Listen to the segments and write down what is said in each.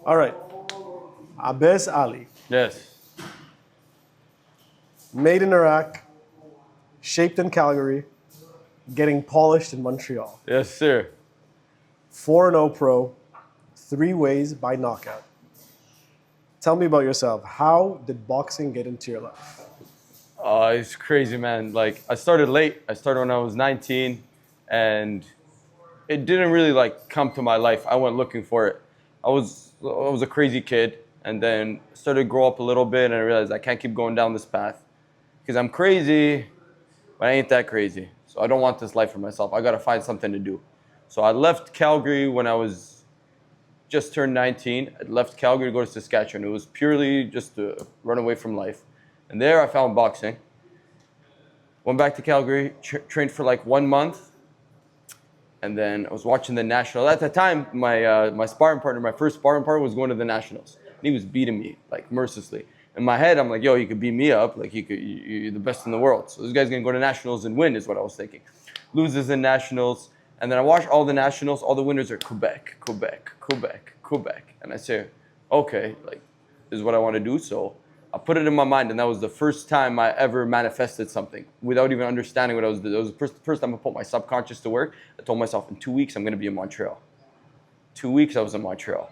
All right. Abbas Ali, Yes. made in Iraq, shaped in Calgary, getting polished in Montreal. Yes, sir. 4-0 pro, 3 ways by knockout. Tell me about yourself. How did boxing get into your life? It's crazy, man. Like, I started late. I started when I was 19, and it didn't really like come to my life. I went looking for it. I was a crazy kid, and then started to grow up a little bit, and I realized I can't keep going down this path because I'm crazy, but I ain't that crazy. So I don't want this life for myself. I got to find something to do. So I left Calgary when I was just turned 19. I left Calgary to go to Saskatchewan. It was purely just to run away from life. And there I found boxing. Went back to Calgary, trained for like 1 month. And then I was watching the National. At the time, my sparring partner, my first sparring partner was going to the Nationals. And he was beating me like mercilessly. In my head, I'm like, yo, you could beat me up. Like, you're the best in the world. So this guy's going to go to Nationals and win is what I was thinking. Loses in Nationals. And then I watch all the Nationals. All the winners are Quebec, Quebec, Quebec, Quebec. And I say, okay, like, this is what I want to do. So I put it in my mind. And that was the first time I ever manifested something without even understanding what I was doing. It was the first time I put my subconscious to work. I told myself in 2 weeks, I'm going to be in Montreal. 2 weeks, I was in Montreal.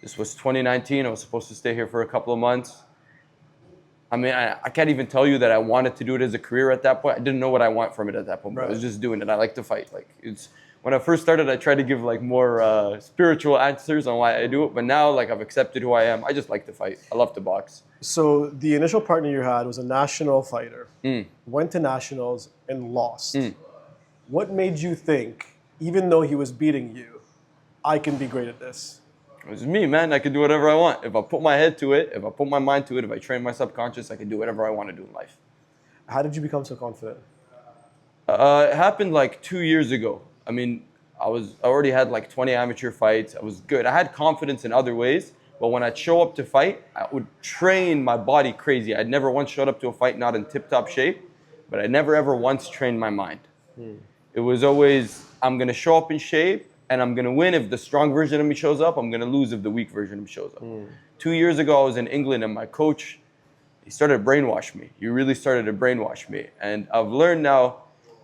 This was 2019. I was supposed to stay here for a couple of months. I mean, I can't even tell you that I wanted to do it as a career at that point. I didn't know what I want from it at that point, but I was just doing it. I like to fight. Like, it's when I first started, I tried to give like more spiritual answers on why I do it. But now, like, I've accepted who I am. I just like to fight. I love to box. So the initial partner you had was a national fighter, went to nationals and lost. What made you think, even though he was beating you, I can be great at this? It was me, man. I could do whatever I want. If I put my head to it, if I put my mind to it, if I train my subconscious, I can do whatever I want to do in life. How did you become so confident? It happened like 2 years ago. I mean, I already had like 20 amateur fights. I was good. I had confidence in other ways, but when I'd show up to fight, I would train my body crazy. I'd never once showed up to a fight not in tip-top shape, but I never ever once trained my mind. It was always, I'm going to show up in shape and I'm going to win if the strong version of me shows up. I'm going to lose if the weak version of me shows up. 2 years ago, I was in England and my coach, he started to brainwash me. He really started to brainwash me. And I've learned now,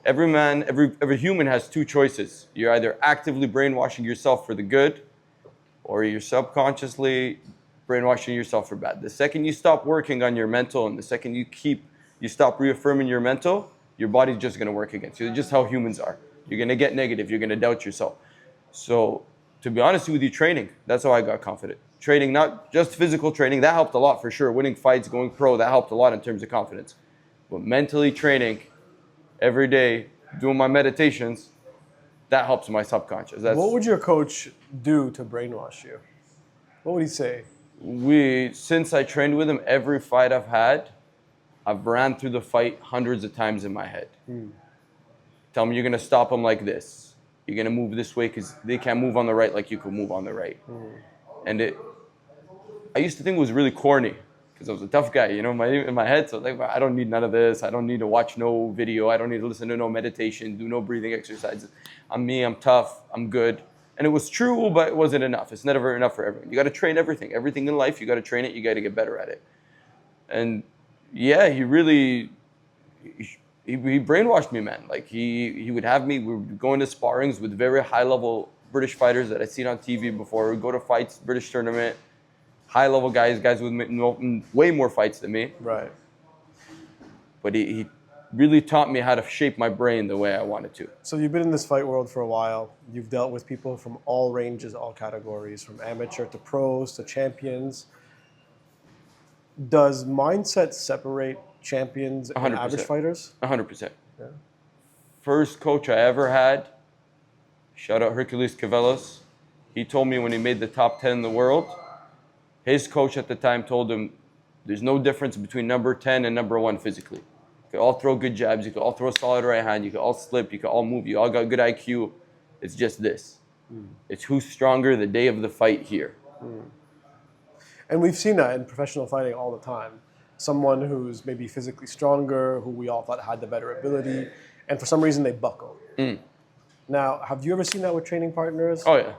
every man, every human has two choices. You're either actively brainwashing yourself for the good, or you're subconsciously brainwashing yourself for bad. The second you stop working on your mental and the second you stop reaffirming your mental, your body's just going to work against you. It's just how humans are. You're going to get negative. You're going to doubt yourself. So to be honest with you, training, that's how I got confident. Training, not just physical training, that helped a lot for sure. Winning fights, going pro, that helped a lot in terms of confidence. But mentally training every day, doing my meditations, that helps my subconscious. What would your coach do to brainwash you? What would he say? Since I trained with him, every fight I've had, I've ran through the fight hundreds of times in my head. Tell me you're going to stop them like this. You're going to move this way because they can't move on the right like you can move on the right. And I used to think it was really corny because I was a tough guy, you know, in my head. So I was like, I don't need none of this. I don't need to watch no video. I don't need to listen to no meditation, do no breathing exercises. I'm me, I'm tough, I'm good. And it was true, but it wasn't enough. It's never enough for everyone. You got to train everything. Everything in life, you got to train it. You got to get better at it. And yeah, he brainwashed me, man. Like he would have me, we would go into sparrings with very high level British fighters that I'd seen on TV before. We'd go to fights, British tournament, high level guys with way more fights than me. Right. But he really taught me how to shape my brain the way I wanted to. So you've been in this fight world for a while. You've dealt with people from all ranges, all categories, from amateur to pros to champions. Does mindset separate champions and 100%. average fighters? 100%. Yeah. First coach I ever had, shout out Hercules Cavellos. He told me when he made the top 10 in the world, his coach at the time told him, there's no difference between number 10 and number 1 physically. You can all throw good jabs, you can all throw a solid right hand, you can all slip, you can all move, you all got good IQ. It's just this. It's who's stronger the day of the fight here. And we've seen that in professional fighting all the time. Someone who's maybe physically stronger, who we all thought had the better ability, and for some reason they buckle. Now, have you ever seen that with training partners? Oh yeah,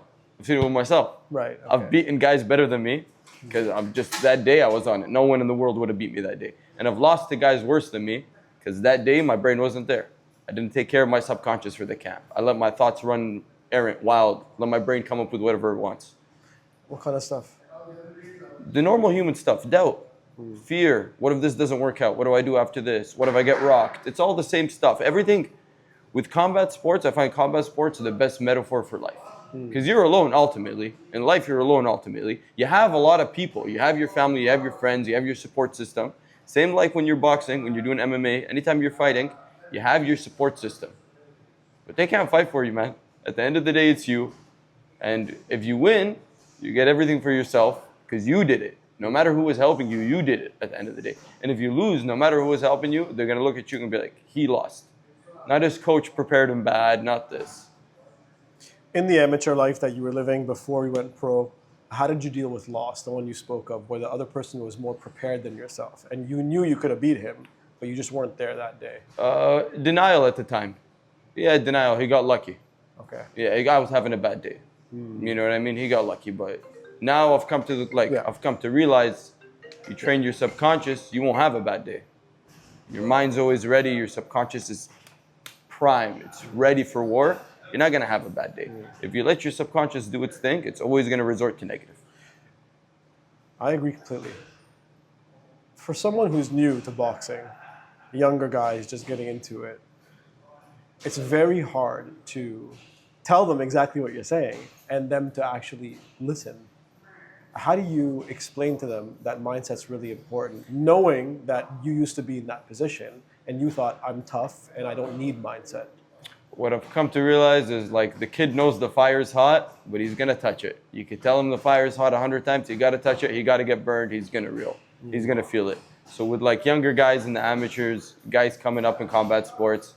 I've seen it with myself. Right. Okay. I've beaten guys better than me because I'm just that day I was on it. No one in the world would have beat me that day. And I've lost to guys worse than me because that day my brain wasn't there. I didn't take care of my subconscious for the camp. I let my thoughts run errant, wild. Let my brain come up with whatever it wants. What kind of stuff? The normal human stuff, doubt, fear. What if this doesn't work out? What do I do after this? What if I get rocked? It's all the same stuff. Everything with combat sports, I find combat sports are the best metaphor for life. Because you're alone ultimately. In life, you're alone ultimately. You have a lot of people. You have your family, you have your friends, you have your support system. Same like when you're boxing, when you're doing MMA, anytime you're fighting, you have your support system. But they can't fight for you, man. At the end of the day, it's you. And if you win, you get everything for yourself because you did it. No matter who was helping you, you did it at the end of the day. And if you lose, no matter who was helping you, they're going to look at you and be like, he lost. Not his coach prepared him bad, not this. In the amateur life that you were living before you went pro, how did you deal with loss, the one you spoke of, where the other person was more prepared than yourself? And you knew you could have beat him, but you just weren't there that day. Denial at the time. Yeah, denial. He got lucky. Okay. Yeah, I was having a bad day. You know what I mean? He got lucky, but now I've come to I've come to realize, you train your subconscious, you won't have a bad day. Your mind's always ready. Your subconscious is prime. It's ready for war. You're not gonna have a bad day. If you let your subconscious do its thing, it's always gonna resort to negative. I agree completely. For someone who's new to boxing, younger guys just getting into it, it's very hard to tell them exactly what you're saying and them to actually listen. How do you explain to them that mindset's really important, knowing that you used to be in that position and you thought, I'm tough and I don't need mindset? What I've come to realize is like the kid knows the fire's hot, but he's gonna touch it. You can tell him the fire's hot 100 times, you gotta touch it, he gotta get burned, he's gonna reel. He's gonna feel it. So with like younger guys in the amateurs, guys coming up in combat sports,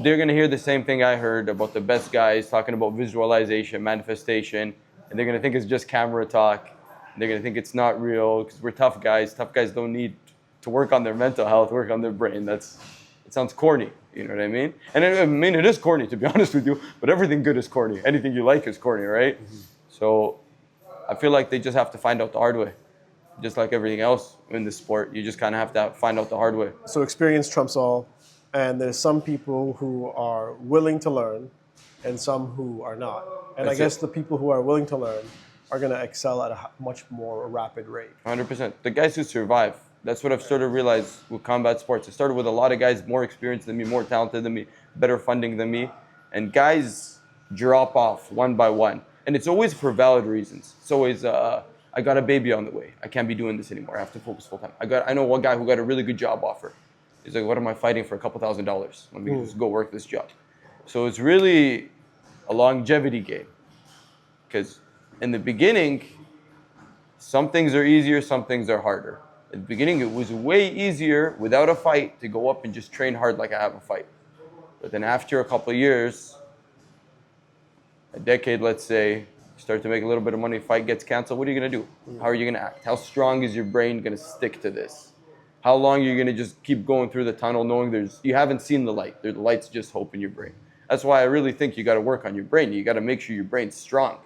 they're gonna hear the same thing I heard about the best guys talking about visualization, manifestation, and they're gonna think it's just camera talk. They're gonna think it's not real because we're tough guys. Tough guys don't need to work on their mental health, work on their brain. It sounds corny, you know what I mean? And it is corny, to be honest with you, but everything good is corny. Anything you like is corny, right? So I feel like they just have to find out the hard way. Just like everything else in the sport, you just kind of have to find out the hard way. So experience trumps all, and there's some people who are willing to learn and some who are not. And I guess the people who are willing to learn are going to excel at a much more rapid rate. 100%. The guys who survive, that's what I've started to realize with combat sports. It started with a lot of guys more experienced than me, more talented than me, better funding than me. And guys drop off one by one. And it's always for valid reasons. It's always, I got a baby on the way. I can't be doing this anymore. I have to focus full time. I know one guy who got a really good job offer. He's like, what am I fighting for a couple $1,000s? Let me just go work this job. So it's really a longevity game. Because in the beginning, some things are easier, some things are harder. At the beginning, it was way easier without a fight to go up and just train hard like I have a fight. But then after a couple of years, a decade, let's say, you start to make a little bit of money, fight gets canceled, what are you going to do? How are you going to act? How strong is your brain going to stick to this? How long are you going to just keep going through the tunnel knowing you haven't seen the light? The light's just hope in your brain. That's why I really think you got to work on your brain. You got to make sure your brain's strong.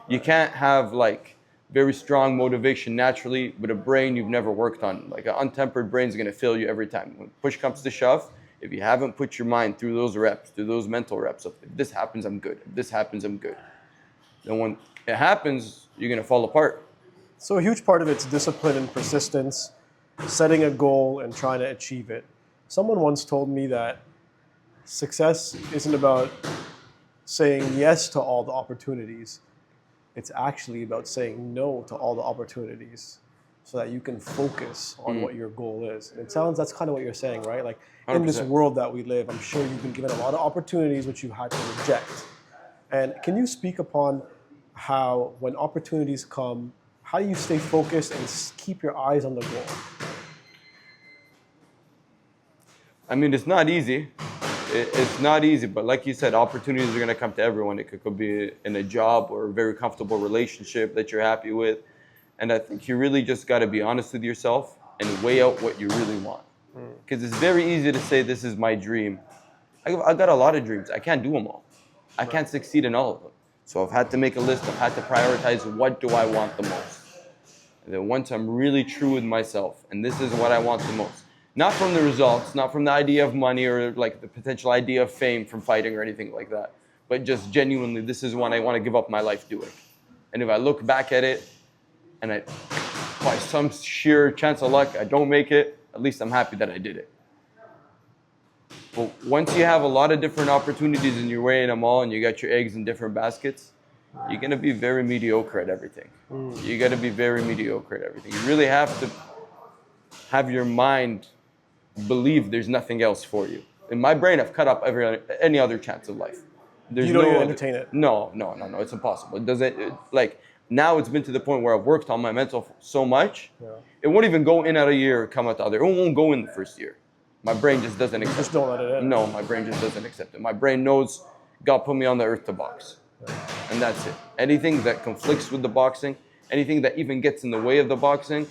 You can't have like very strong motivation naturally with a brain you've never worked on. Like an untempered brain is going to fail you every time. When push comes to shove, if you haven't put your mind through those reps, through those mental reps of if this happens, I'm good. If this happens, I'm good. Then when it happens, you're going to fall apart. So a huge part of it's discipline and persistence, setting a goal and trying to achieve it. Someone once told me that success isn't about saying yes to all the opportunities. It's actually about saying no to all the opportunities so that you can focus on what your goal is. And it sounds that's kind of what you're saying, right? Like 100%. In this world that we live, I'm sure you've been given a lot of opportunities which you had to reject. And can you speak upon how when opportunities come, how do you stay focused and keep your eyes on the goal? I mean, it's not easy. It's not easy, but like you said, opportunities are going to come to everyone. It could be in a job or a very comfortable relationship that you're happy with. And I think you really just got to be honest with yourself and weigh out what you really want. Because it's very easy to say, this is my dream. I got a lot of dreams. I can't do them all. I can't succeed in all of them. So I've had to make a list. I've had to prioritize what do I want the most. And then once I'm really true with myself, and this is what I want the most, not from the results, not from the idea of money or like the potential idea of fame from fighting or anything like that, but just genuinely, this is what I want to give up my life doing. And if I look back at it and by some sheer chance of luck, I don't make it, at least I'm happy that I did it. But once you have a lot of different opportunities and you're weighing them all and you got your eggs in different baskets, you're going to be very mediocre at everything. You got to be very mediocre at everything. You really have to have your mind believe there's nothing else for you. In my brain, I've cut up any other chance of life. There's You don't even other, entertain it. No, it's impossible. It doesn't, like, now it's been to the point where I've worked on my mental so much, it won't even go in out a year or come out the other. It won't go in the first year. My brain just doesn't accept it. Just don't let it in. No, my brain just doesn't accept it. My brain knows God put me on the earth to box. And that's it. Anything that conflicts with the boxing, anything that even gets in the way of the boxing,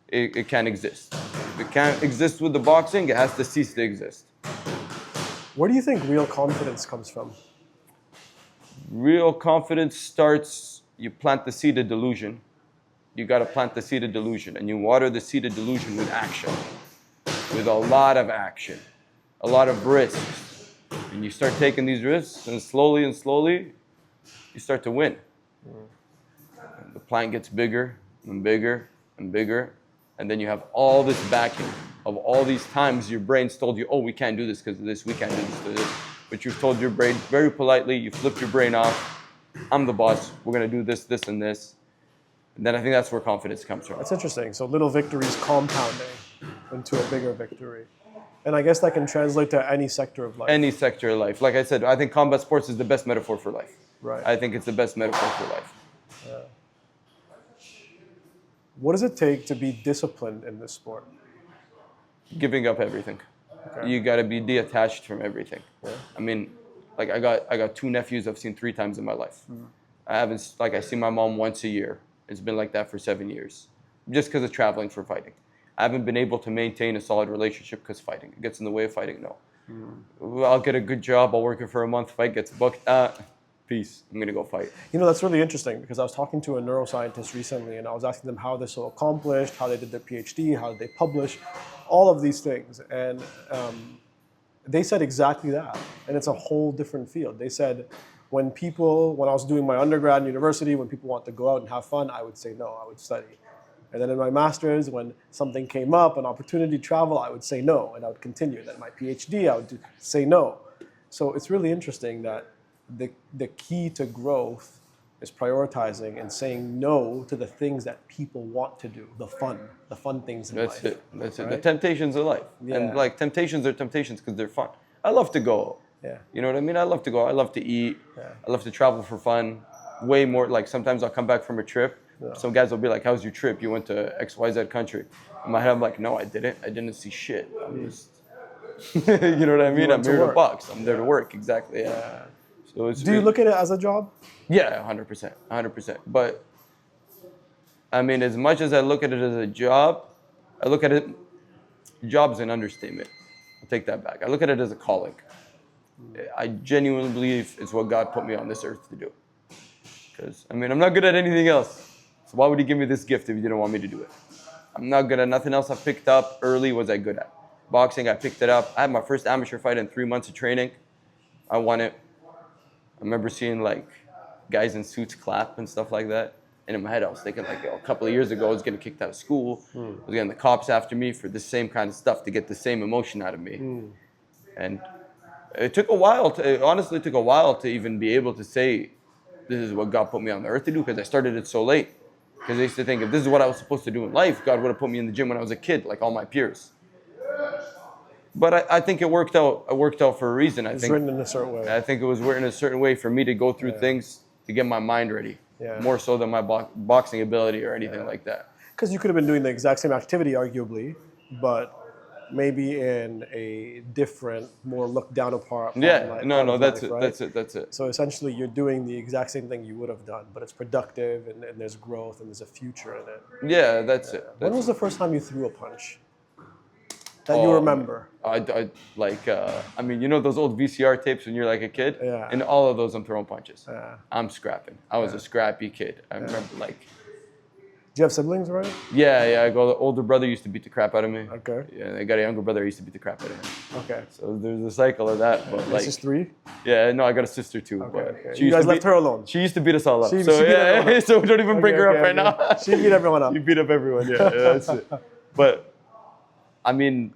it can't exist. If it can't exist with the boxing, it has to cease to exist. Where do you think real confidence comes from? Real confidence starts, you plant the seed of delusion. You got to plant the seed of delusion, and you water the seed of delusion with action, with a lot of action, a lot of risks. And you start taking these risks, and slowly, you start to win. And the plant gets bigger and bigger and bigger, and then you have all this backing of all these times your brain's told you, oh, we can't do this because of this, we can't do this because of this. But you've told your brain very politely, you flipped your brain off, I'm the boss, we're going to do this, this, and this. And then I think that's where confidence comes from. That's interesting. So little victories compounding into a bigger victory. And I guess that can translate to any sector of life. Any sector of life. Like I said, I think combat sports is the best metaphor for life. Right. I think it's the best metaphor for life. Yeah. What does it take to be disciplined in this sport? Giving up everything. Okay. You got to be detached from everything. Yeah. I mean, like I got two nephews I've seen 3 times in my life. I see my mom once a year. It's been like that for 7 years, just because of traveling for fighting. I haven't been able to maintain a solid relationship because fighting. It gets in the way of fighting, no. I'll get a good job, I'll work it for a month, fight gets booked, peace, I'm gonna go fight. You know, that's really interesting because I was talking to a neuroscientist recently and I was asking them how they're so accomplished, how they did their PhD, how did they publish, all of these things. And they said exactly that. And it's a whole different field. They said, when I was doing my undergrad in university, when people want to go out and have fun, I would say no, I would study. And then in my master's, when something came up, an opportunity to travel, I would say no, and I would continue. Then my PhD, I would say no. So it's really interesting that the key to growth is prioritizing and saying no to the things that people want to do, the fun things in life. That's right? it. The temptations of life. Yeah. And like temptations are temptations because they're fun. I love to go. Yeah. You know what I mean? I love to go. I love to eat. Yeah. I love to travel for fun. Way more, like sometimes I'll come back from a trip. Yeah. Some guys will be like, how's your trip? You went to XYZ country. In my head, I'm like, no, I didn't. I didn't see shit. I'm just, you know what I mean? I'm here to box. I'm there to work. Exactly. Yeah. So Do you look at it as a job? Yeah, 100%. 100%. But I mean, as much as I look at it as a job, I look at it, job's an understatement. I'll take that back. I look at it as a calling. I genuinely believe it's what God put me on this earth to do. Because, I mean, I'm not good at anything else. So why would he give me this gift if he didn't want me to do it? I'm not good at nothing else I picked up early was I good at. Boxing, I picked it up. I had my first amateur fight in 3 months of training. I won it. I remember seeing like guys in suits clap and stuff like that. And in my head, I was thinking like, a couple of years ago, I was getting kicked out of school. I was getting the cops after me for the same kind of stuff to get the same emotion out of me. And it took a while honestly took a while to even be able to say, this is what God put me on the earth to do, because I started it so late. Because I used to think if this is what I was supposed to do in life, God would have put me in the gym when I was a kid, like all my peers. But I think it worked out. It worked out for a reason. It's written in a certain way. I think it was written in a certain way for me to go through things to get my mind ready, more so than my boxing ability or anything like that. Because you could have been doing the exact same activity, arguably, but maybe in a different, more looked down upon. That's it. Right? That's it. So essentially, you're doing the exact same thing you would have done, but it's productive and there's growth and there's a future in it. Yeah, that's it. When was the first time you threw a punch? that you remember? I mean, you know those old VCR tapes when you're like a kid? Yeah. In all of those, I'm throwing punches. Yeah. I'm scrapping. I was a scrappy kid. I remember like, Do you have siblings, right? yeah, I go, the older brother used to beat the crap out of me. Okay. Yeah, I got a younger brother, I used to beat the crap out of him. Okay. So there's a cycle of that, but This is 3? yeah, no, I got a sister too. Okay, But okay. she You used guys to left her alone. She used to beat us all up. She So beat everyone up. so don't even bring her up right now. She beat everyone up. You beat up everyone, yeah, that's it. But I mean,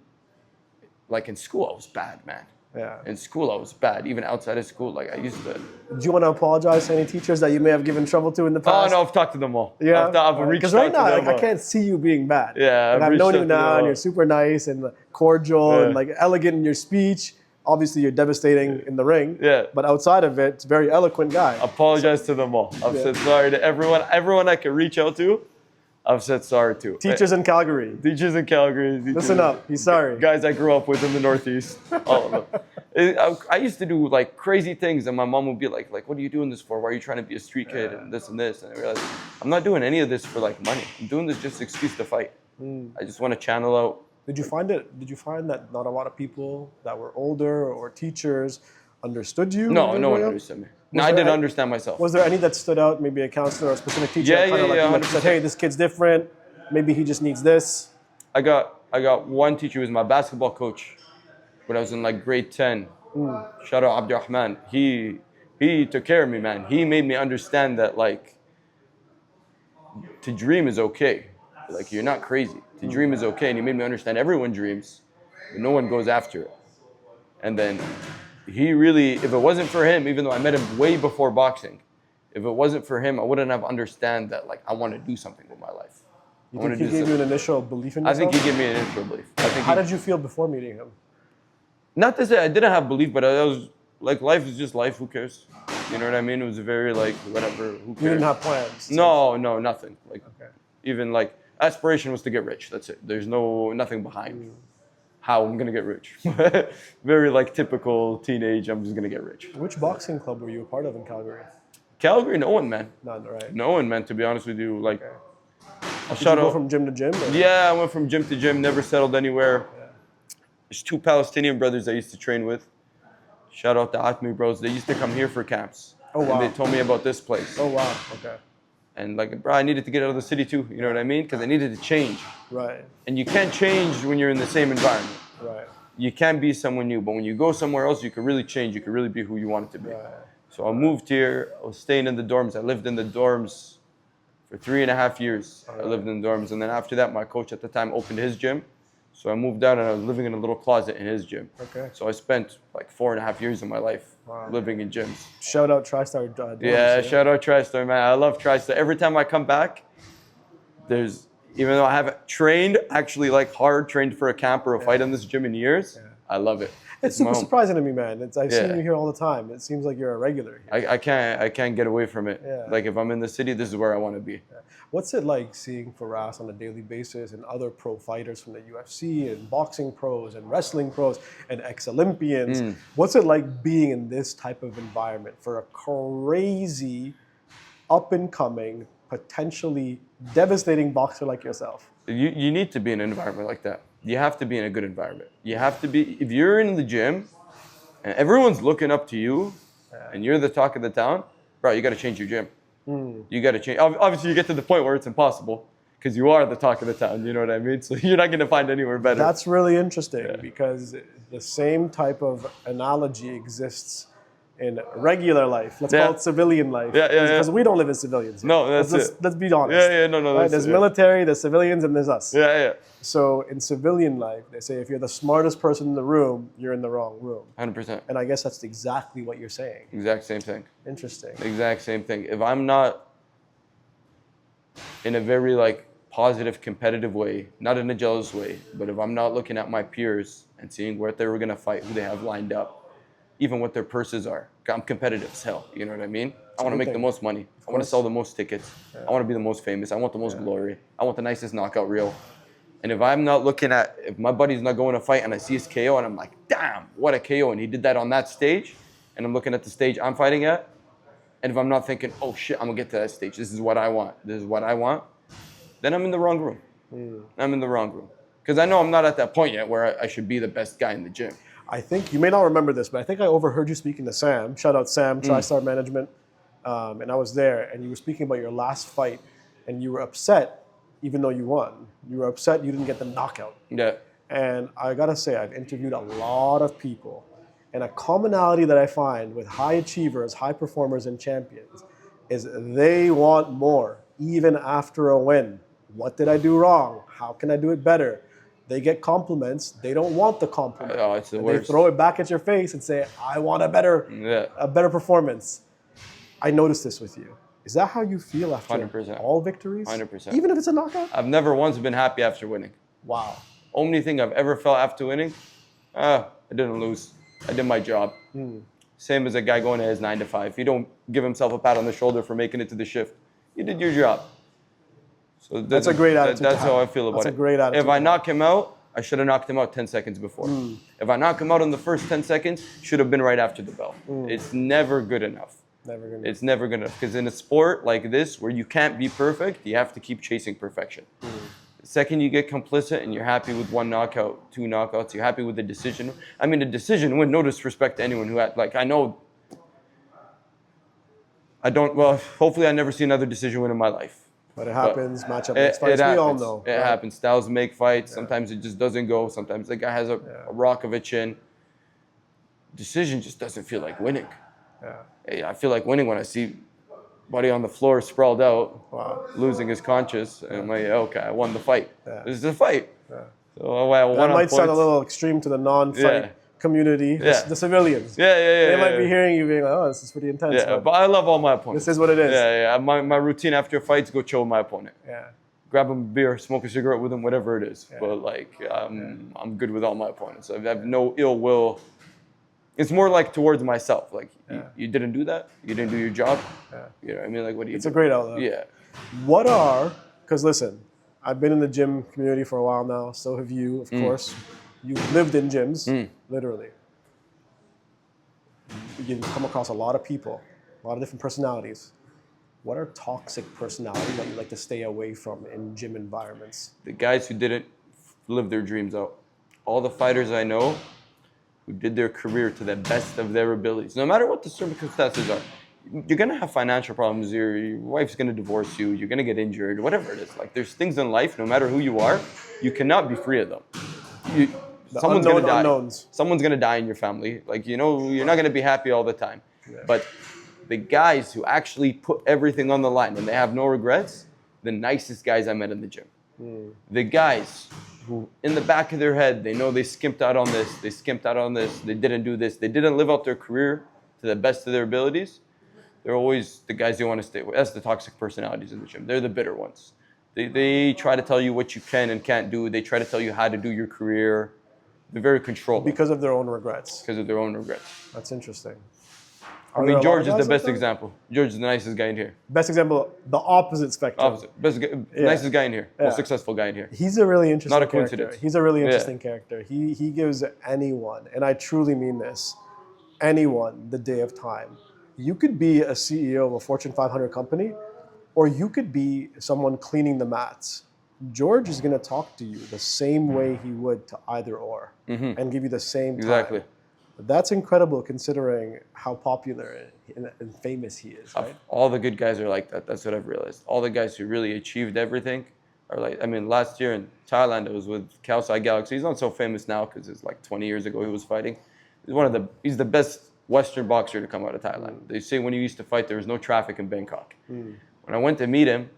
like in school, I was bad, man. Yeah. In school, I was bad. Even outside of school, like I used to. Do you want to apologize to any teachers that you may have given trouble to in the Oh past? no, I've talked to them all. Yeah. I've reached Because out right now, to them I all. can't see you being bad. Yeah, Like, I've I've known reached you out to them now, all. and you're super nice and cordial and Yeah. like elegant in your speech. Obviously, you're devastating in the ring. Yeah. But outside of it, it's a very eloquent guy. Apologize to them all. I've said sorry to everyone I can reach out to. I've said sorry to. Teachers in Calgary, Teachers in Calgary. listen up. He's sorry. Guys I grew up with in the Northeast. All of them. I used to do like crazy things, and my mom would be like, what are you doing this for? Why are you trying to be a street kid and this and this? And I realized I'm not doing any of this for like money. I'm doing this just an excuse to fight. I just want to channel out. Did you find that not a lot of people that were older or teachers understood you? No, when you no were one growing up? understood me. No, I there didn't any- understand myself. Was there any that stood out? Maybe a counselor or a specific teacher Yeah, that kind of yeah, like you said, 100%. hey, this kid's different. Maybe he just needs this. I got one teacher who was my basketball coach when I was in like grade 10. Shout out Abdurrahman. He took care of me, man. He made me understand that like to dream is okay. Like you're not crazy. To dream is okay. And he made me understand everyone dreams, but no one goes after it. And then he really, if it wasn't for him, even though I met him way before boxing, if it wasn't for him, I wouldn't have understand that like I want to do something with my life. You think he gave you an initial belief in I yourself? think he gave me an initial belief. I think How did you feel before meeting him? not to say I didn't have belief, but I was like, life is just life. Who cares? You know what I mean? It was very like whatever. Who cares? You didn't have plans. No, nothing. Like Okay. even like aspiration was to get rich. That's it. There's nothing behind how I'm gonna get rich. Very like typical teenage. I'm just gonna get rich. Which boxing club were you a part of in Calgary? Calgary, no one, man. None, right? No one, man. To be honest with you, like Okay. I'll Did you shout go out. from gym to gym? or- Yeah, I went from gym to gym. Never settled anywhere. There's 2 Palestinian brothers I used to train with. Shout out to Atmi bros. They used to come here for camps. Oh, wow. And they told me about this place. Oh, wow. Okay. And like, bro, I needed to get out of the city too. You know what I mean? Because I needed to change. Right. And you can't change when you're in the same environment. Right. You can be someone new, but when you go somewhere else, you can really change. You can really be who you want it to be. Right. So I moved here. I was staying in the dorms. I lived in the dorms for 3.5 years. I lived in the dorms. And then after that, my coach at the time opened his gym. So I moved out and I was living in a little closet in his gym. Okay. So I spent like 4.5 years of my life Wow. living in gyms. Shout out TriStar. Dorms, Yeah, shout out TriStar, man. I love TriStar. Every time I come back, even though I haven't trained, actually like hard trained for a camp or a fight in this gym in years, I love it. It's my super home. surprising to me, man. I've seen Yeah. you here all the time. It seems like you're a regular here. I can't get away from it. Yeah. Like if I'm in the city, this is where I want to be. What's it like seeing Faraz on a daily basis and other pro fighters from the UFC and boxing pros and wrestling pros and ex-Olympians? What's it like being in this type of environment for a crazy, up-and-coming, potentially devastating boxer like yourself? You need to be in an environment like that. You have to be in a good environment. You have to be, if you're in the gym and everyone's looking up to you and you're the talk of the town, bro, you got to change your gym. You got to change. Obviously, you get to the point where it's impossible because you are the talk of the town. You know what I mean? So you're not going to find anywhere better. That's really interesting because the same type of analogy exists in regular life. Let's call it civilian life. Yeah. Because we don't live as civilians here. No, that's it. Let's be honest. No. Right? There's military, there's civilians, and there's us. Yeah. So in civilian life, they say if you're the smartest person in the room, you're in the wrong room. 100%. And I guess that's exactly what you're saying. Exact same thing. Interesting. Exact same thing. If I'm not in a very like positive, competitive way, not in a jealous way, but if I'm not looking at my peers and seeing where they were gonna fight, who they have lined up, even what their purses are, I'm competitive as hell. You know what I mean? I want to make the most money. I want to sell the most tickets. I want to be the most famous. I want the most glory. I want the nicest knockout reel. And if I'm not looking at, if my buddy's not going to fight and I see his KO and I'm like, damn, what a KO. And he did that on that stage. And I'm looking at the stage I'm fighting at. And if I'm not thinking, oh shit, I'm going to get to that stage. This is what I want. This is what I want. Then I'm in the wrong room. I'm in the wrong room. Because I know I'm not at that point yet where I should be the best guy in the gym. I think you may not remember this, but I think I overheard you speaking to Sam. Shout out Sam, TriStar Management. And I was there, and you were speaking about your last fight, and you were upset, even though you won. You were upset you didn't get the knockout. Yeah. And I gotta say, I've interviewed a lot of people, and a commonality that I find with high achievers, high performers, and champions is they want more, even after a win. What did I do wrong? How can I do it better? They get compliments. They don't want the compliment. Oh, it's the and worst. They throw it back at your face and say, "I want a better performance." I noticed this with you. Is that how you feel after 100%. all victories? 100%. Even if it's a knockout? I've never once been happy after winning. Wow. Only thing I've ever felt after winning, I didn't lose. I did my job. Same as a guy going to his 9 to 5. He don't give himself a pat on the shoulder for making it to the shift. You did your job. So that's a great attitude. That's how I feel about it. That's a great attitude. If I knock him out, I should have knocked him out 10 seconds before. If I knock him out in the first 10 seconds, should have been right after the bell. It's never good enough. Never good enough. It's never good enough. Because in a sport like this, where you can't be perfect, you have to keep chasing perfection. The second you get complicit and you're happy with 1 knockout, 2 knockouts, you're happy with the decision. I mean, the decision win, no disrespect to anyone who had, I know, hopefully I never see another decision win in my life. But it happens, matchup makes fights, we all know. It happens. Styles make fights. Sometimes it just doesn't go. Sometimes the guy has a rock of a chin. Decision just doesn't feel like winning. I feel like winning when I see buddy on the floor sprawled out, losing his conscious, and I'm like, okay, I won the fight. This is a fight. So I won. That might sound a little extreme to the non-fight community, the civilians. They might be hearing you being like, oh, this is pretty intense. But I love all my opponents. This is what it is. My routine after fights, go chill with my opponent. Grab him a beer, smoke a cigarette with him, whatever it is. But I'm good with all my opponents. I have no ill will. It's more like towards myself. Like, you didn't do that. You didn't do your job. You know what I mean? Like, what do you do? It's a great outlook. Because listen, I've been in the gym community for a while now. So have you, of course. You've lived in gyms, literally. You come across a lot of people, a lot of different personalities. What are toxic personalities that you like to stay away from in gym environments? The guys who didn't live their dreams out. All the fighters I know who did their career to the best of their abilities, no matter what the circumstances are. You're going to have financial problems. Your wife's going to divorce you. You're going to get injured, whatever it is. Like, there's things in life, no matter who you are, you cannot be free of them. Someone's going to die. Unknowns. Someone's going to die in your family. Like, you're not going to be happy all the time. But the guys who actually put everything on the line and they have no regrets, the nicest guys I met in the gym. The guys who, in the back of their head, they know they skimped out on this, they didn't do this, they didn't live out their career to the best of their abilities, they're always the guys you want to stay with. That's the toxic personalities in the gym. They're the bitter ones. They try to tell you what you can and can't do. They try to tell you how to do your career. They're very controlling. Because of their own regrets. Because of their own regrets. That's interesting. George is the best example. George is the nicest guy in here. Best example, the opposite spectrum. Nicest guy in here. Most successful guy in here. He's a really interesting character. Not a coincidence. He's a really interesting character. He gives anyone, and I truly mean this, anyone the day of time. You could be a CEO of a Fortune 500 company, or you could be someone cleaning the mats. George is going to talk to you the same way he would to either or, and give you the same time. Exactly. That's incredible considering how popular and famous he is, right? All the good guys are like that. That's what I've realized. All the guys who really achieved everything are like, I mean, last year in Thailand, I was with Kaosai Galaxy. He's not so famous now because it's like 20 years ago he was fighting. He's the best Western boxer to come out of Thailand. They say when he used to fight, there was no traffic in Bangkok. When I went to meet him,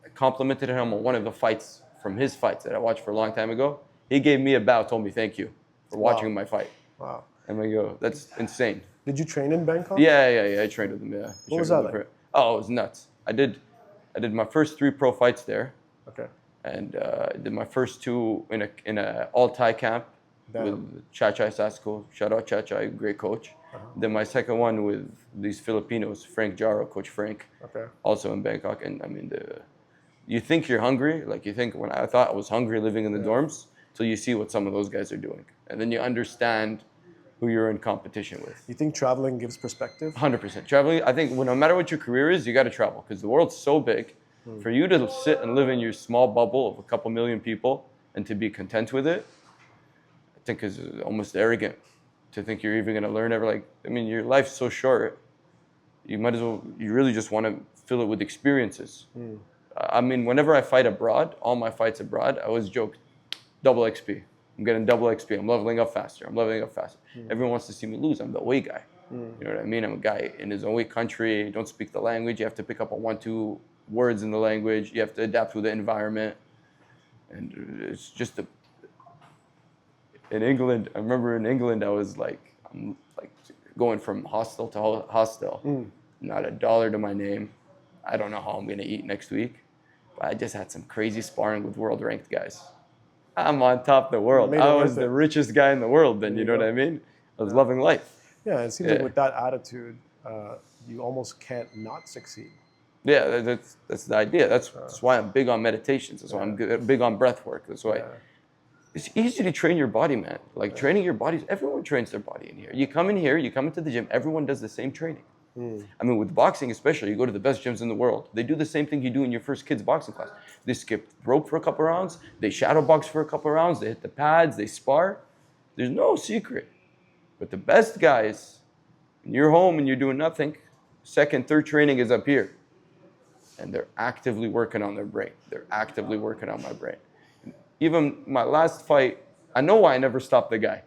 I complimented him on one of the fights from his fights that I watched for a long time ago. He gave me a bow, told me thank you for watching my fight. Wow. And I go, that's insane. Did you train in Bangkok? Yeah. I trained with him. Yeah. What was that like? Oh, it was nuts. I did my first 3 pro fights there. Okay. And I did my first 2 in a all Thai camp with Chachai Sasko. Shout out Chachai, great coach. Then my second one with these Filipinos, Frank Jaro, Coach Frank. Okay. Also in Bangkok. And I mean, you think you're hungry. Like you think when I thought I was hungry living in the dorms, till you see what some of those guys are doing, and then you understand who you're in competition with. You think traveling gives perspective? 100%. Traveling, I think no matter what your career is, you got to travel because the world's so big. For you to sit and live in your small bubble of a couple million people and to be content with it, I think is almost arrogant to think you're even going to learn ever. Like, I mean, your life's so short. You might as well, you really just want to fill it with experiences. I mean, whenever I fight abroad, all my fights abroad, I always joke, double XP. I'm getting double XP. I'm leveling up faster. I'm leveling up faster. Everyone wants to see me lose. I'm the away guy. You know what I mean? I'm a guy in his away country. Don't speak the language. You have to pick up on 1-2 words in the language. You have to adapt with the environment. And it's just in England, I remember in England, I was I'm going from hostel to hostel. Not a dollar to my name. I don't know how I'm going to eat next week. But I just had some crazy sparring with world ranked guys. I'm on top of the world. I was the richest guy in the world then, you know what I mean? I was loving life. Yeah, it seems like with that attitude, you almost can't not succeed. Yeah, that's the idea. That's why I'm big on meditations. That's why I'm big on breath work. That's why it's easy to train your body, man. Like training your body, everyone trains their body in here. You come in here, you come into the gym, everyone does the same training. I mean, with boxing especially, you go to the best gyms in the world. They do the same thing you do in your first kid's boxing class. They skip rope for a couple rounds. They shadow box for a couple rounds. They hit the pads. They spar. There's no secret. But the best guys, when you're home and you're doing nothing, second, third training is up here. And they're actively working on their brain. They're actively working on my brain. Even my last fight, I know why I never stopped the guy.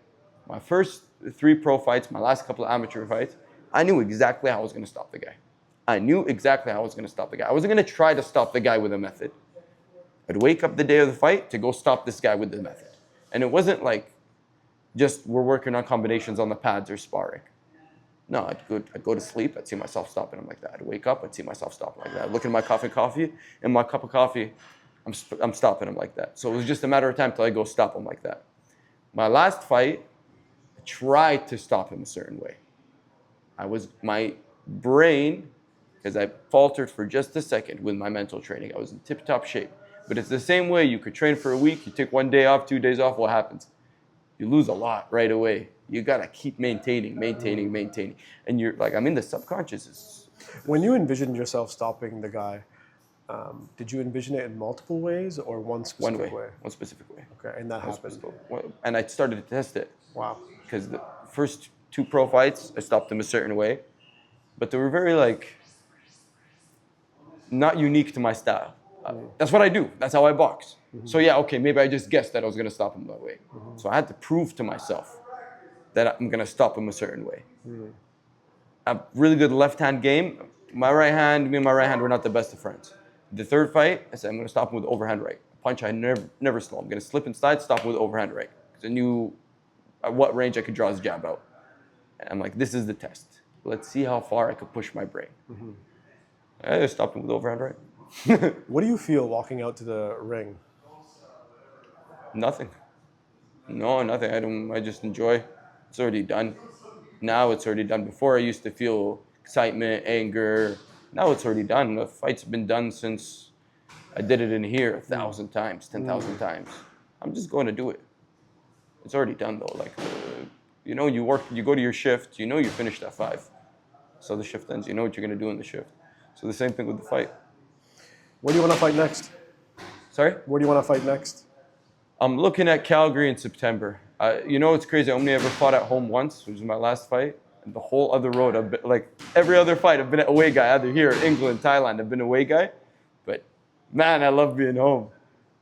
My first 3 pro fights, my last couple of amateur fights, I knew exactly how I was going to stop the guy. I knew exactly how I was going to stop the guy. I wasn't going to try to stop the guy with a method. I'd wake up the day of the fight to go stop this guy with the method. And it wasn't like just we're working on combinations on the pads or sparring. No, I'd go to sleep. I'd see myself stopping him like that. I'd wake up. I'd see myself stopping like that. I'd look at my coffee, and my cup of coffee, I'm stopping him like that. So it was just a matter of time till I go stop him like that. My last fight, I tried to stop him a certain way. My brain, because I faltered for just a second with my mental training. I was in tip-top shape. But it's the same way. You could train for a week. You take 1 day off, 2 days off. What happens? You lose a lot right away. You got to keep maintaining. And you're like, the subconscious is... When you envisioned yourself stopping the guy, did you envision it in multiple ways or one specific way? One specific way. Okay, and that happened. And I started to test it. Wow. Because the first 2 pro fights, I stopped them a certain way. But they were very, not unique to my style. That's what I do. That's how I box. So yeah, okay, maybe I just guessed that I was going to stop him that way. So I had to prove to myself that I'm going to stop him a certain way. A really good left-hand game. Me and my right hand were not the best of friends. The third fight, I said, I'm going to stop him with overhand right. Punch, I never slow. I'm going to slip inside, stop him with overhand right. Because I knew at what range I could draw his jab out. And I'm like, this is the test. Let's see how far I could push my brain. I just stopped him with overhand right. What do you feel walking out to the ring? Nothing. No, nothing. I just enjoy. It's already done. Now it's already done. Before I used to feel excitement, anger. Now it's already done. The fight's been done since I did it in here 1,000 times, 10,000 times. I'm just going to do it. It's already done though. You work, you go to your shift, you finished at 5. So the shift ends, you know what you're going to do in the shift. So the same thing with the fight. Where do you want to fight next? Sorry? Where do you want to fight next? I'm looking at Calgary in September. It's crazy. I only ever fought at home once, which was my last fight. And the whole other road, I've been, every other fight, I've been an away guy. Either here, England, Thailand, I've been an away guy. But man, I love being home.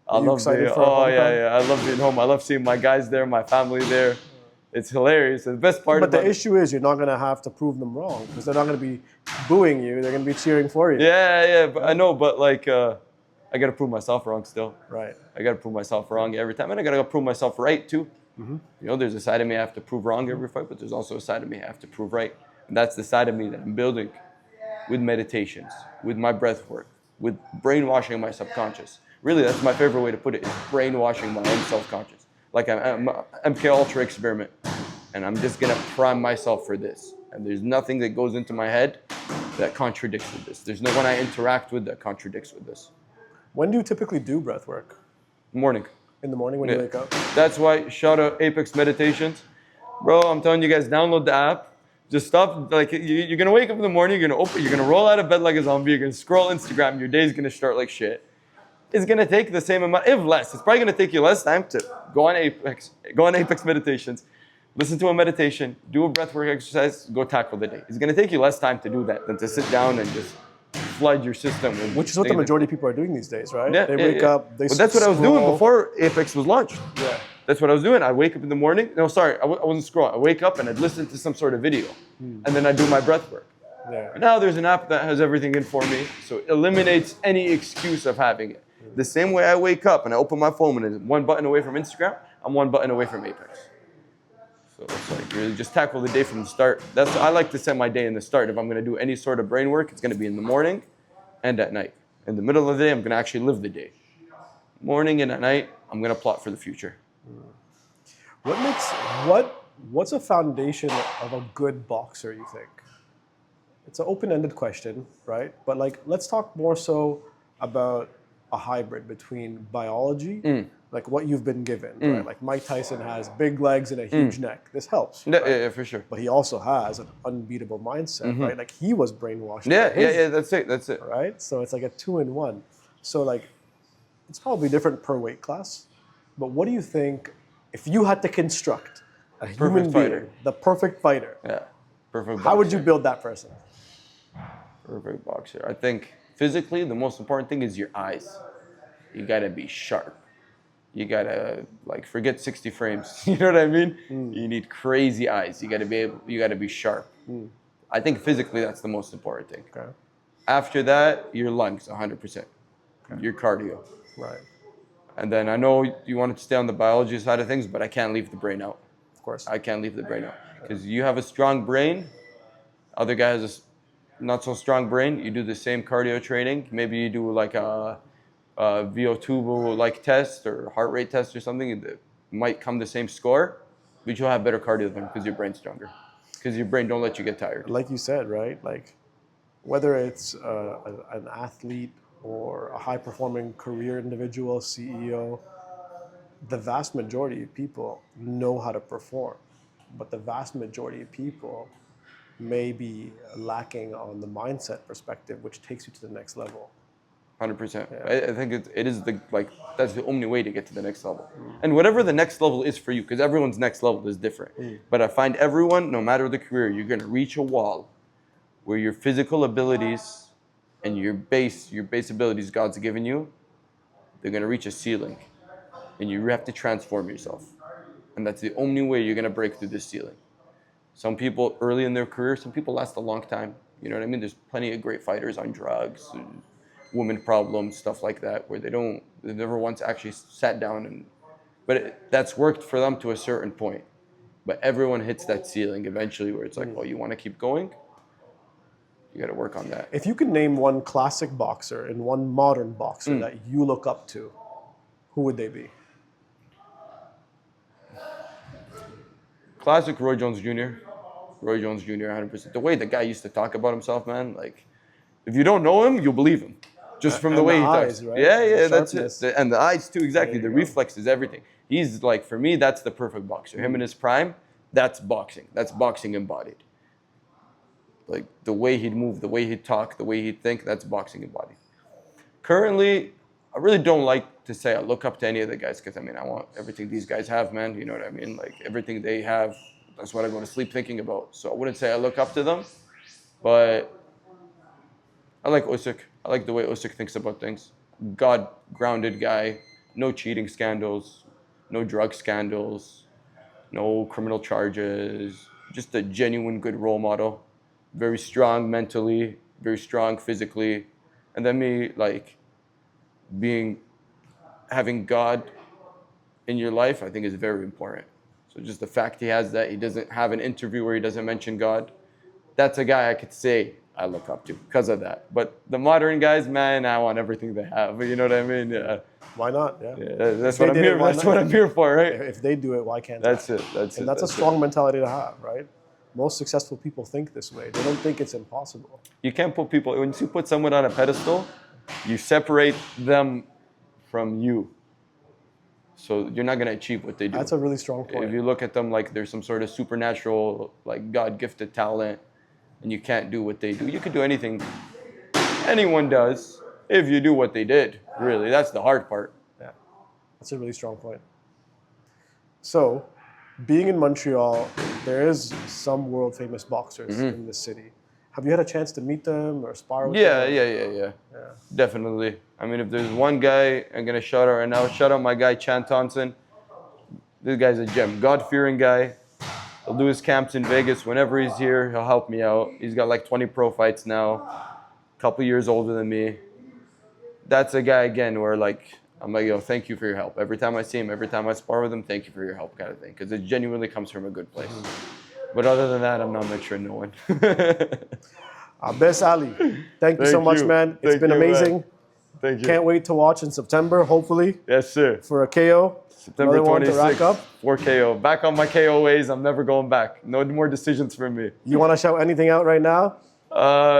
I love being home. I love seeing my guys there, my family there. It's hilarious. And the best part the issue is you're not going to have to prove them wrong because they're not going to be booing you. They're going to be cheering for you. Yeah. But I know, but I got to prove myself wrong still. Right. I got to prove myself wrong every time. And I got to prove myself right too. There's a side of me I have to prove wrong every fight, but there's also a side of me I have to prove right. And that's the side of me that I'm building with meditations, with my breath work, with brainwashing my subconscious. Really, that's my favorite way to put it, is brainwashing my own self-conscious. Like I'm MK Ultra experiment. And I'm just going to prime myself for this. And there's nothing that goes into my head that contradicts with this. There's no one I interact with that contradicts with this. When do you typically do breath work? Morning. In the morning when you wake up? That's why, shout out Apex Meditations. Bro, I'm telling you guys, download the app. Just stop, you're going to wake up in the morning, you're going to roll out of bed like a zombie, you're going to scroll Instagram, your day's going to start like shit. It's gonna take the same amount, if less. It's probably gonna take you less time to go on Apex meditations, listen to a meditation, do a breathwork exercise, go tackle the day. It's gonna take you less time to do that than to sit down and just flood your system with Which is what the majority of people are doing these days, right? Yeah, They wake up, they Well, that's what I was doing before Apex was launched. Yeah. That's what I was doing. I wake up in the morning. No, sorry, I wasn't scrolling. I wake up and I'd listen to some sort of video, and then I'd do my breath work. Yeah. Now there's an app that has everything in for me, so it eliminates any excuse of having it. The same way I wake up and I open my phone and it's one button away from Instagram, I'm one button away from Apex. So it's like really just tackle the day from the start. I like to set my day in the start. If I'm going to do any sort of brain work, it's going to be in the morning and at night. In the middle of the day, I'm going to actually live the day. Morning and at night, I'm going to plot for the future. What's a foundation of a good boxer, you think? It's an open-ended question, right? But like, let's talk more so about a hybrid between biology, like what you've been given, right? Like Mike Tyson has big legs and a huge neck. This helps. Yeah, right? yeah, for sure. But he also has an unbeatable mindset, right? Like he was brainwashed. Yeah, that's it. Right? So it's like a 2-in-1. So like, it's probably different per weight class. But what do you think, if you had to construct a human being, the perfect fighter, perfect boxer. How would you build that person? Perfect boxer. I think physically, the most important thing is your eyes. You gotta be sharp. You gotta forget 60 frames. You know what I mean? You need crazy eyes. You gotta be sharp. I think physically that's the most important thing. Okay. After that, your lungs, 100%. Your cardio. Right. And then I know you wanted to stay on the biology side of things, but I can't leave the brain out. Of course. I can't leave the brain out. Because you have a strong brain, other guy has a not so strong brain, you do the same cardio training, maybe you do like a VO2 like test or heart rate test or something that might come the same score, but you'll have better cardio than because your brain's stronger. Because your brain don't let you get tired. Like you said, right? Like whether it's an athlete or a high-performing career individual, CEO, the vast majority of people know how to perform, but the vast majority of people may be lacking on the mindset perspective, which takes you to the next level. 100%. Yeah. I think it is that's the only way to get to the next level. And whatever the next level is for you, because everyone's next level is different. But I find everyone, no matter the career, you're going to reach a wall where your physical abilities and your base abilities God's given you, they're going to reach a ceiling. And you have to transform yourself. And that's the only way you're going to break through this ceiling. Some people early in their career, some people last a long time. You know what I mean? There's plenty of great fighters on drugs, and women problems, stuff like that, where they never once actually sat down that's worked for them to a certain point. But everyone hits that ceiling eventually where it's like, well, you want to keep going? You got to work on that. If you could name one classic boxer and one modern boxer that you look up to, who would they be? Classic Roy Jones Jr. Roy Jones Jr. 100%. The way the guy used to talk about himself, man, like, if you don't know him, you'll believe him. Just from the way he talks. Right? Yeah, that's it. And the eyes too, exactly. The reflexes, everything. He's like, for me, that's the perfect boxer. Him in his prime, that's boxing. That's boxing embodied. Like the way he'd move, the way he'd talk, the way he'd think, that's boxing embodied. Currently, I really don't like to say I look up to any of the guys because, I mean, I want everything these guys have, man. You know what I mean? Like everything they have, that's what I go to sleep thinking about. So I wouldn't say I look up to them, but I like Usyk. I like the way Usyk thinks about things. God-grounded guy, no cheating scandals, no drug scandals, no criminal charges, just a genuine good role model. Very strong mentally, very strong physically. And then having God in your life, I think is very important. So just the fact he has that, he doesn't have an interview where he doesn't mention God, that's a guy I could say I look up to because of that. But the modern guys, man, I want everything they have. You know what I mean? Yeah. Why not? Yeah. That's what I'm here. That's what I'm here for, right? If they do it, why can't that's I? It. That's and it. That's a strong mentality to have, right? Most successful people think this way. They don't think it's impossible. You can't put people, once you put someone on a pedestal, you separate them from you. So you're not going to achieve what they do. That's a really strong point. If you look at them like there's some sort of supernatural, like God-gifted talent, and you can't do what they do. You could do anything anyone does if you do what they did. Really, that's the hard part. Yeah, that's a really strong point. So, being in Montreal, there is some world famous boxers in the city. Have you had a chance to meet them or spar with Yeah, them? yeah. Definitely. I mean, if there's one guy I'm gonna shout out right now, shout out my guy Chan Thompson. This guy's a gem, God-fearing guy. He'll do his camps in Vegas whenever he's here. He'll help me out. He's got like 20 pro fights now. A couple years older than me. That's a guy again where like I'm like, yo, thank you for your help. Every time I see him, every time I spar with him, thank you for your help, kind of thing, because it genuinely comes from a good place. But other than that, I'm not mentoring no one. Abbas Ali, thank you so Thank much, you. man. It's Thank been you, man. amazing. Thank you. Can't wait to watch in September, hopefully, Yes, sir. for a KO. September Another one to rack 26th, up. 4 KO. Back on my KO ways. I'm never going back. No more decisions for me. You want to shout anything out right now?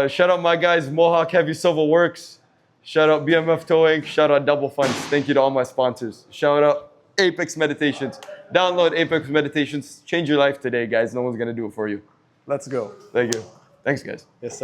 Shout out my guys, Mohawk Heavy Silver Works. Shout out BMF Towing. Shout out Double Funds. Thank you to all my sponsors. Shout out Apex Meditations. Download Apex Meditations. Change your life today, guys. No one's going to do it for you. Let's go. Thank you. Thanks, guys. Yes, sir.